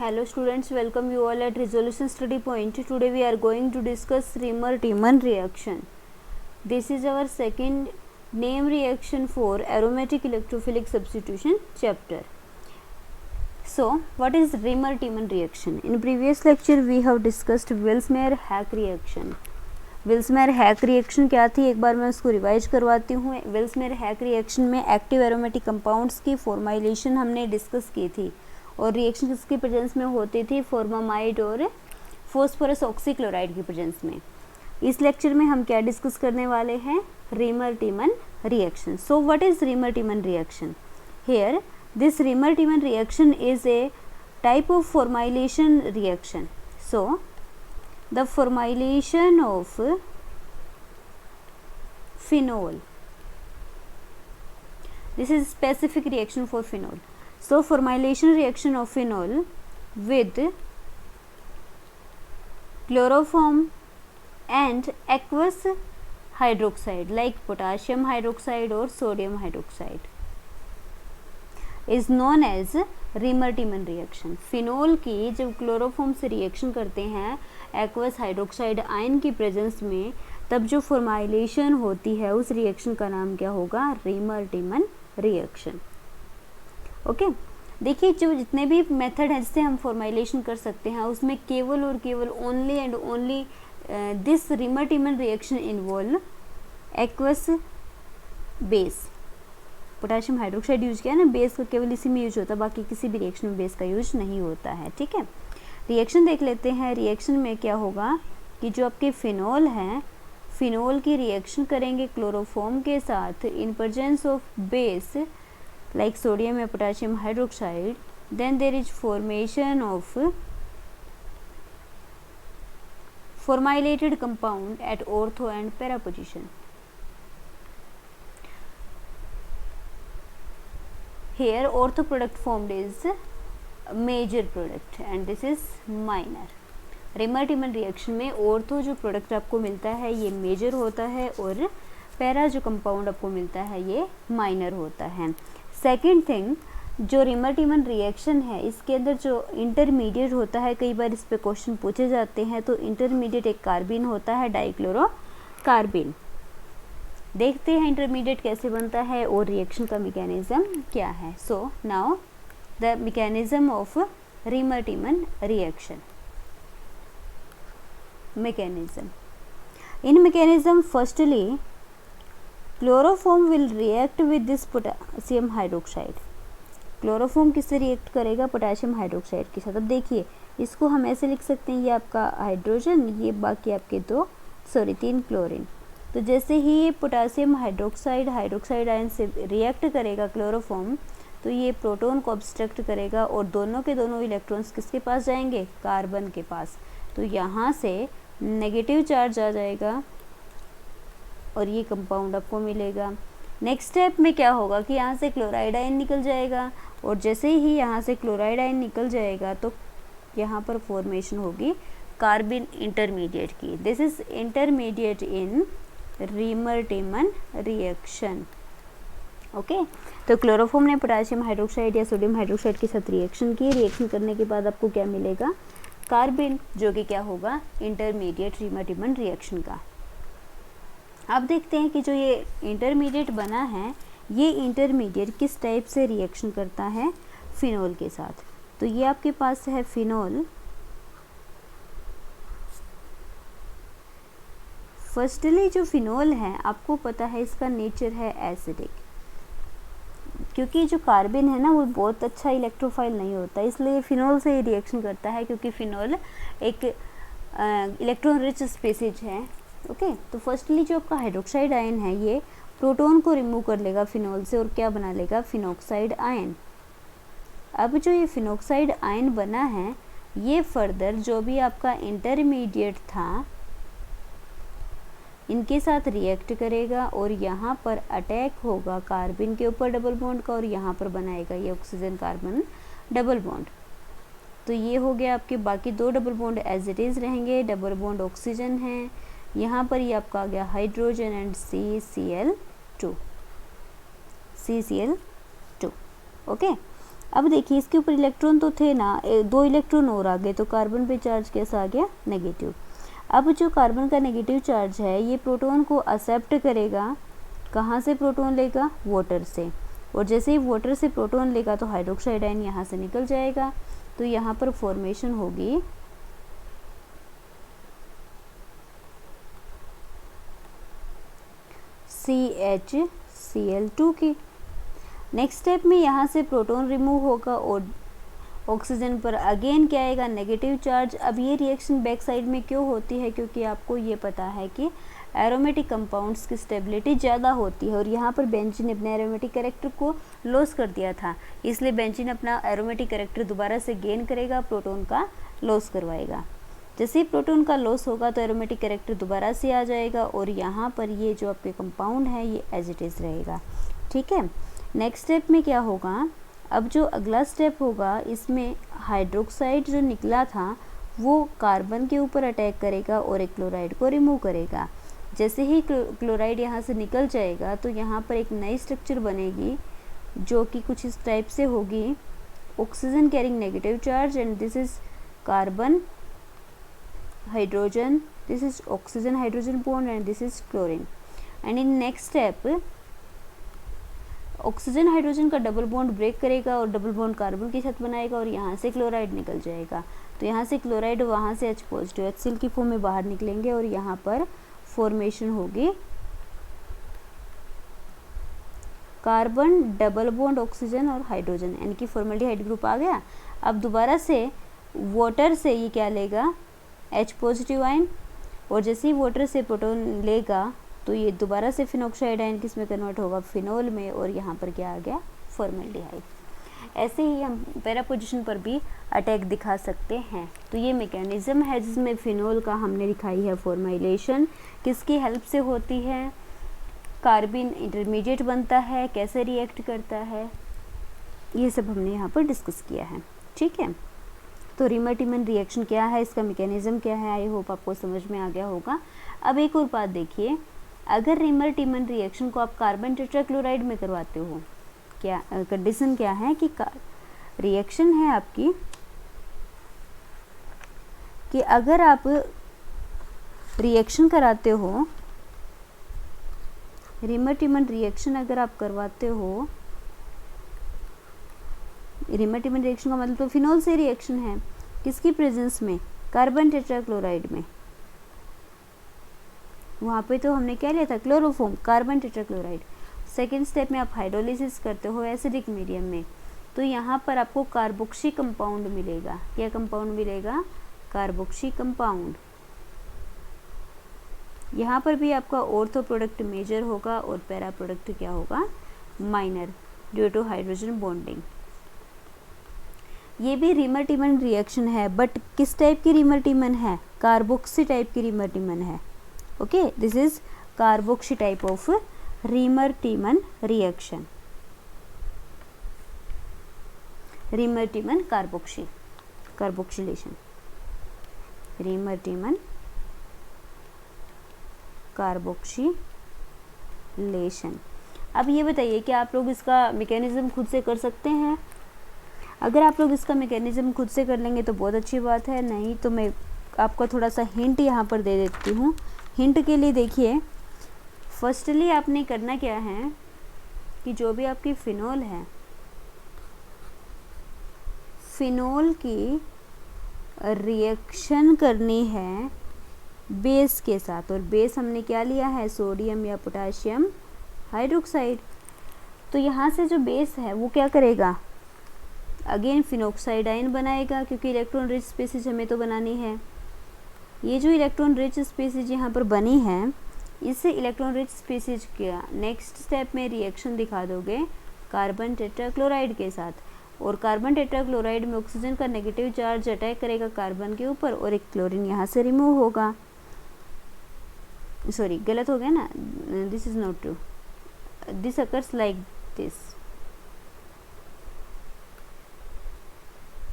Hello students, welcome you all at resolution study point. Today we are going to discuss Riemann-Tiemann reaction. This is our second name reaction for aromatic electrophilic substitution chapter. So what is Riemann-Tiemann reaction? In previous lecture we have discussed Willsmeyer-Hack reaction. Willsmeyer-Hack reaction क्या थी, एक बार मैं उसको revise करवाती हूँ. Willsmeyer-Hack reaction में active aromatic compounds की formylation हमने डिस्कस की थी और रिएक्शन किसकी प्रेजेंस में होती थी, फॉर्मामाइड और फॉस्फोरस ऑक्सीक्लोराइड की प्रेजेंस में. इस लेक्चर में हम क्या डिस्कस करने वाले हैं, Riemann-Tiemann reaction. So what is Riemann-Tiemann reaction? Here this Riemann-Tiemann reaction is a type of formylation reaction. So the formylation of phenol, this is specific reaction for phenol. So formylation reaction of phenol with chloroform and aqueous hydroxide like potassium hydroxide or sodium hydroxide is known as Riemann-Tiemann reaction. Phenol की जब chloroform से reaction करते हैं aqueous hydroxide ion की presence में, तब जो formylation होती है उस रिएक्शन का नाम क्या होगा, Riemann-Tiemann रिएक्शन. ओके देखिए, जो जितने भी मेथड हैं जिससे हम फॉर्माइलेशन कर सकते हैं उसमें केवल और केवल only and only this Riemann-Tiemann reaction involve aqueous base. Potassium hydroxide use किया ना, बेस का केवल इसी में यूज होता है, बाकी किसी भी रिएक्शन में बेस का यूज नहीं होता है. ठीक है, रिएक्शन देख लेते हैं. रिएक्शन में क्या होगा कि जो आपके फिनोल हैं, फिनोल की रिएक्शन करेंगे क्लोरोफॉर्म के साथ in presence of base like sodium or potassium hydroxide, then there is formation of formilated compound at ortho and para position. Here ortho product formed is major product and this is minor. Riemann-Tiemann reaction में ortho जो product आपको मिलता है ये major होता है और para जो compound आपको मिलता है ये minor होता है. सेकेंड थिंग, जो Riemann-Tiemann रिएक्शन है इसके अंदर जो इंटरमीडिएट होता है, कई बार इस पे क्वेश्चन पूछे जाते हैं, तो इंटरमीडिएट एक कार्बिन होता है, डाइक्लोरो कार्बिन. देखते हैं इंटरमीडिएट कैसे बनता है और रिएक्शन का मैकेनिज्म क्या है. So now the mechanism of Riemann-Tiemann reaction. Mechanism, in mechanism firstly chloroform will react with this potassium hydroxide. Chloroform किससे रिएक्ट करेगा, पोटेशियम हाइड्रोक्साइड के साथ. अब देखिए इसको हम ऐसे लिख सकते हैं, ये आपका हाइड्रोजन, ये बाकी आपके तीन क्लोरीन. तो जैसे ही ये पोटेशियम हाइड्रोक्साइड आयन से रिएक्ट करेगा क्लोरोफॉर्म, तो ये प्रोटॉन को ऑब्स्ट्रक्ट करेगा और दोनों के दोनों इलेक्ट्रॉन्स किसके पास जाएंगे, कार्बन के पास. तो यहाँ से नेगेटिव चार्ज आ जाएगा और ये कंपाउंड आपको मिलेगा. नेक्स्ट स्टेप में क्या होगा कि यहाँ से क्लोराइड आयन निकल जाएगा और जैसे ही यहाँ से क्लोराइड आयन निकल जाएगा तो यहाँ पर फॉर्मेशन होगी कार्बिन इंटरमीडिएट की. This is intermediate in Riemann-Tiemann reaction. Okay, तो क्लोरोफॉर्म ने पोटेशियम हाइड्रोक्साइड या सोडियम हाइड्रोक्साइड के साथ रिएक्शन की. रिएक्शन करने के बाद आपको क्या मिलेगा, कार्बिन, जो कि क्या होगा, इंटरमीडिएट Riemann-Tiemann रिएक्शन का. अब देखते हैं कि जो ये इंटरमीडिएट बना है, ये इंटरमीडिएट किस टाइप से रिएक्शन करता है फिनोल के साथ. तो ये आपके पास है फिनोल. फर्स्टली जो फिनोल है आपको पता है इसका नेचर है एसिडिक, क्योंकि जो कार्बन है ना वो बहुत अच्छा इलेक्ट्रोफाइल नहीं होता, इसलिए फिनोल से ही रिएक्शन करता है, क्योंकि फिनोल एक इलेक्ट्रॉन रिच स्पीसीज है. ओके, तो फर्स्टली जो आपका हाइड्रोक्साइड आयन है ये प्रोटॉन को रिमूव कर लेगा फिनोल से और क्या बना लेगा, फिनोक्साइड आयन. अब जो ये फिनोक्साइड आयन बना है ये फर्दर जो भी आपका इंटरमीडिएट था इनके साथ रिएक्ट करेगा और यहाँ पर अटैक होगा कार्बन के ऊपर डबल बॉन्ड का और यहाँ पर बनाएगा ये ऑक्सीजन कार्बन डबल बॉन्ड. तो ये हो गया आपके, बाकी दो double bond as it is रहेंगे. डबल बॉन्ड ऑक्सीजन है, यहाँ पर ये आपका आ गया हाइड्रोजन एंड CCl2. ओके, अब देखिए इसके ऊपर इलेक्ट्रॉन तो थे ना, 2 इलेक्ट्रॉन और आ गए, तो कार्बन पे चार्ज कैसा आ गया, नेगेटिव। अब जो कार्बन का नेगेटिव चार्ज है ये प्रोटॉन को एक्सेप्ट करेगा, कहाँ से प्रोटॉन लेगा, वाटर से, और जैसे ही वाटर से प्रोटॉन लेगा तो हाइड्रोक्साइड आयन यहाँ से निकल जाएगा, तो यहाँ पर फॉर्मेशन होगी CHCl2 की। नेक्स्ट स्टेप में यहाँ से प्रोटॉन रिमूव होगा और ऑक्सीजन पर अगेन क्या आएगा, नेगेटिव चार्ज। अब ये रिएक्शन बैक साइड में क्यों होती है, क्योंकि आपको ये पता है कि एरोमेटिक कंपाउंड्स की स्टेबिलिटी ज़्यादा होती है, और यहाँ पर बेंजीन ने अपने एरोमेटिक कैरेक्टर को लॉस कर दिया था, इसलिए बेंजीन अपना एरोमेटिक कैरेक्टर दोबारा से गेन करेगा, प्रोटॉन का लॉस करवाएगा। जैसे ही प्रोटॉन का लॉस होगा तो एरोमेटिक कैरेक्टर दोबारा से आ जाएगा, और यहाँ पर ये जो आपके कंपाउंड है ये एज इट इज़ रहेगा। ठीक है, नेक्स्ट स्टेप में क्या होगा, अब जो अगला स्टेप होगा इसमें हाइड्रोक्साइड जो निकला था वो कार्बन के ऊपर अटैक करेगा और एक क्लोराइड को रिमूव करेगा। जैसे ही क्लोराइड यहाँ से निकल जाएगा तो यहाँ पर एक नई स्ट्रक्चर बनेगी जो कि कुछ इस टाइप से होगी, oxygen carrying negative charge and this is carbon hydrogen, this is oxygen hydrogen bond and this is chlorine. And in next step oxygen hydrogen का डबल बॉन्ड ब्रेक करेगा और डबल बॉन्ड कार्बन के साथ बनाएगा और यहाँ से क्लोराइड निकल जाएगा, तो यहाँ से क्लोराइड वहाँ से H पॉजिटिव HCl की फॉर्म में बाहर निकलेंगे और यहाँ पर फॉर्मेशन होगी कार्बन डबल बॉन्ड ऑक्सीजन और हाइड्रोजन, यानी कि फॉर्मल्डिहाइड ग्रुप आ गया। अब दोबारा से वाटर से ये क्या लेगा, H पॉजिटिव आयन, और जैसे ही वाटर से प्रोटॉन लेगा तो ये दोबारा से फिनॉक्साइड आयन किस में कन्वर्ट होगा, फिनोल में, और यहाँ पर क्या आ गया, फॉर्मल्डिहाइड। ऐसे ही हम पैरा पोजीशन पर भी अटैक दिखा सकते हैं। तो ये मैकेनिज्म है जिसमें फिनोल का हमने दिखाई है फॉर्माइलेशन, किसकी हेल्प से होती है, कार्बिन इंटरमीडिएट बनता है, कैसे रिएक्ट करता है, ये सब हमने यहाँ पर डिस्कस किया है। ठीक है, तो रीमर-टीमन रिएक्शन क्या है, इसका मैकेनिज्म क्या है, आई होप आपको समझ में आ गया होगा। अब एक और बात देखिए, अगर रीमर-टीमन रिएक्शन को आप कार्बन टेट्राक्लोराइड में करवाते हो, क्या कंडीशन क्या है कि रिएक्शन है आपकी कि अगर आप रिएक्शन कराते हो, रीमर-टीमन रिएक्शन अगर आप करवाते हो, रीमर-टीमन रिएक्शन का मतलब तो फिनोल से रिएक्शन है, किसकी प्रेजेंस में, कार्बन टेट्राक्लोराइड में, वहाँ पे तो हमने क्या लिया था, chloroform, carbon tetrachloride. Second step में आप हाइड्रोलिसिस करते हो एसिडिक मीडियम में, तो यहाँ पर आपको कार्बोक्सी कंपाउंड मिलेगा। क्या कंपाउंड मिलेगा, कार्बोक्सी कंपाउंड। यहाँ पर भी आपका ऑर्थो प्रोडक्ट मेजर होगा और पैरा प्रोडक्ट क्या होगा, minor, due to hydrogen bonding. ये भी रीमर-टीमन रिएक्शन है, बट किस टाइप की रीमर-टीमन है, कार्बोक्सी टाइप की रीमर-टीमन है। Okay, this is carboxy type of Reimer Tiemann reaction, Reimer Tiemann carboxylation, Reimer Tiemann carboxylation. अब ये बताइए कि आप लोग इसका मैकेनिज्म खुद से कर सकते हैं। अगर आप लोग इसका मैकेनिज्म खुद से कर लेंगे तो बहुत अच्छी बात है, नहीं तो मैं आपको थोड़ा सा हिंट यहाँ पर दे देती हूँ। हिंट के लिए देखिए, फर्स्टली आपने करना क्या है कि जो भी आपकी फिनोल है, फिनोल की रिएक्शन करनी है बेस के साथ, और बेस हमने क्या लिया है, सोडियम या पोटाशियम हाइड्रोक्साइड। तो यहाँ से जो बेस है वो क्या करेगा, अगेन फिनॉक्साइड आयन बनाएगा, क्योंकि इलेक्ट्रॉन रिच स्पीसीज हमें तो बनानी है। ये जो इलेक्ट्रॉन रिच स्पीसीज यहाँ पर बनी है, इससे इलेक्ट्रॉन रिच स्पीसीज का नेक्स्ट स्टेप में रिएक्शन दिखा दोगे कार्बन टेट्राक्लोराइड के साथ, और कार्बन टेट्राक्लोराइड में ऑक्सीजन का नेगेटिव चार्ज अटैक करेगा कार्बन के ऊपर और एक क्लोरीन यहाँ से रिमूव होगा। सॉरी, गलत हो गया ना, this is not true, this occurs like this,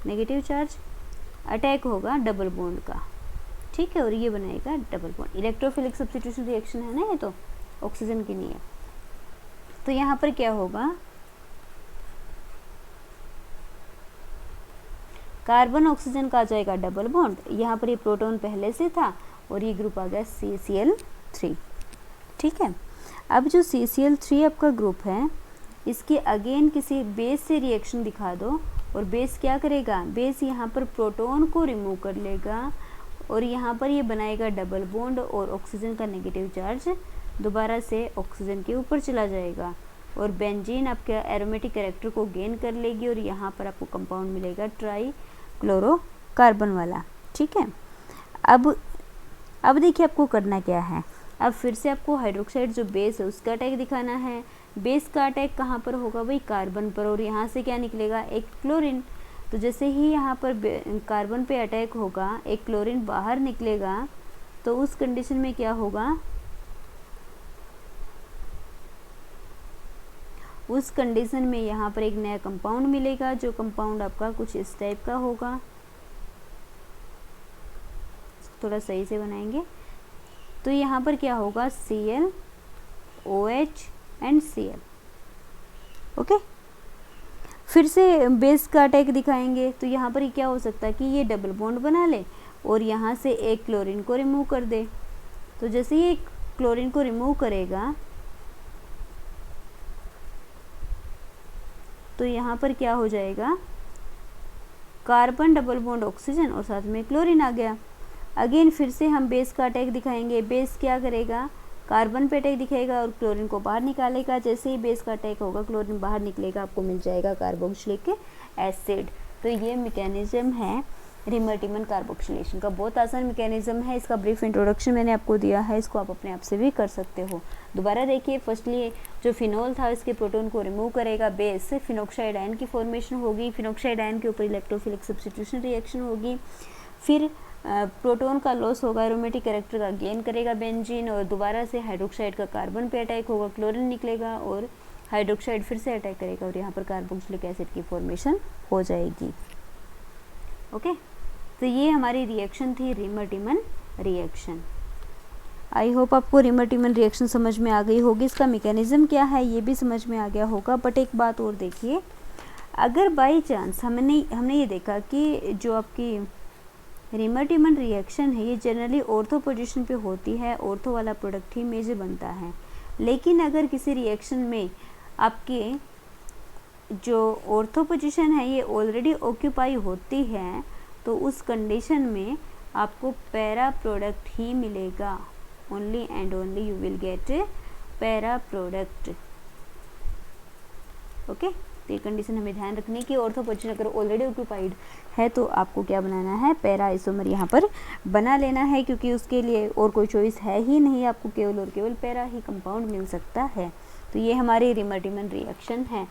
negative charge attack होगा डबल बॉन्ड का, ठीक है, और ये बनाएगा double bond. Electrophilic substitution reaction है ना ये, तो ऑक्सीजन की नहीं है। तो यहाँ पर क्या होगा, कार्बन ऑक्सीजन का आ जाएगा डबल बॉन्ड, यहाँ पर ये प्रोटॉन पहले से था और ये ग्रुप आ गया CCl3। ठीक है, अब जो CCl3 आपका ग्रुप है इसके अगेन किसी बेस से रिएक्शन दिखा दो और बेस क्या करेगा, बेस यहाँ पर प्रोटॉन को रिमूव कर लेगा और यहाँ पर ये बनाएगा डबल बॉन्ड और ऑक्सीजन का नेगेटिव चार्ज दोबारा से ऑक्सीजन के ऊपर चला जाएगा और बेंजीन आपके एरोमेटिक कैरेक्टर को गेन कर लेगी और यहाँ पर आपको कंपाउंड मिलेगा ट्राई क्लोरोकार्बन वाला। ठीक है, अब देखिए आपको करना क्या है, अब फिर से आपको हाइड्रोक्साइड जो बेस है उसका अटैक दिखाना है। बेस का अटैक कहाँ पर होगा भाई, कार्बन पर, और यहाँ से क्या निकलेगा, एक क्लोरीन। तो जैसे ही यहाँ पर कार्बन पे अटैक होगा, एक क्लोरीन बाहर निकलेगा, तो उस कंडीशन में क्या होगा, उस कंडीशन में यहाँ पर एक नया कंपाउंड मिलेगा, जो कंपाउंड आपका कुछ इस टाइप का होगा। थोड़ा सही से बनाएंगे तो यहाँ पर क्या होगा, Cl OH and Cl। Okay, फिर से बेस का अटैक दिखाएंगे तो यहाँ पर क्या हो सकता है कि ये डबल बॉन्ड बना ले और यहाँ से एक क्लोरीन को रिमूव कर दे। तो जैसे ये क्लोरीन को रिमूव करेगा तो यहाँ पर क्या हो जाएगा, कार्बन डबल बॉन्ड ऑक्सीजन और साथ में क्लोरीन आ गया। अगेन फिर से हम बेस का अटैक दिखाएंगे, बेस क्या करेगा, कार्बन पे अटैक दिखाएगा और क्लोरीन को बाहर निकालेगा। जैसे ही बेस का अटैक होगा क्लोरीन बाहर निकलेगा, आपको मिल जाएगा कार्बोक्सिलिक एसिड। तो ये मैकेनिज्म है रिमर्टिमन कार्बोक्सिलेशन का, बहुत आसान मैकेनिज्म है। इसका ब्रीफ इंट्रोडक्शन मैंने आपको दिया है, इसको आप अपने आप से भी कर सकते हो। दोबारा देखिए, फर्स्टली जो फिनोल था इसके प्रोटॉन को रिमूव करेगा बेस से, फिनोक्साइड आयन की फॉर्मेशन होगी, फिनोक्साइड आयन के ऊपर इलेक्ट्रोफिलिक सब्स्टिट्यूशन रिएक्शन होगी, फिर प्रोटॉन का लॉस होगा, एरोमेटिक कैरेक्टर का गेन करेगा बेंजीन और दोबारा से हाइड्रोक्साइड का कार्बन पे अटैक होगा, क्लोरीन निकलेगा और हाइड्रोक्साइड फिर से अटैक करेगा और यहाँ पर कार्बोक्सिलिक एसिड की फॉर्मेशन हो जाएगी। ओके, तो ये हमारी रिएक्शन थी रिमर्टिमन रिएक्शन। आई होप आपको रिमर्टिमन रिएक्शन समझ में आ गई होगी, इसका मैकेनिज्म क्या है ये भी समझ में आ गया होगा। बट एक बात और देखिए, अगर बाई चांस हमने ये देखा कि जो आपकी रिमर्टिमन रिएक्शन है ये जनरली ऑर्थो पोजीशन पे होती है, ऑर्थो वाला प्रोडक्ट ही मेजर बनता है। लेकिन अगर किसी रिएक्शन में आपके जो ऑर्थो पोजीशन है ये ऑलरेडी ऑक्यूपाई होती है, तो उस कंडीशन में आपको पैरा प्रोडक्ट ही मिलेगा। Only and only you will get para product. Okay, तो ये कंडीशन हमें ध्यान रखनी है कि ऑर्थो पोजीशन अगर ऑलरेडी ऑक्यूपाइड है तो आपको क्या बनाना है, पैरा आइसोमर यहाँ पर बना लेना है, क्योंकि उसके लिए और कोई चॉइस है ही नहीं, आपको केवल और केवल पैरा ही कंपाउंड मिल सकता है। तो ये हमारी रिमर्टिमन रिएक्शन है।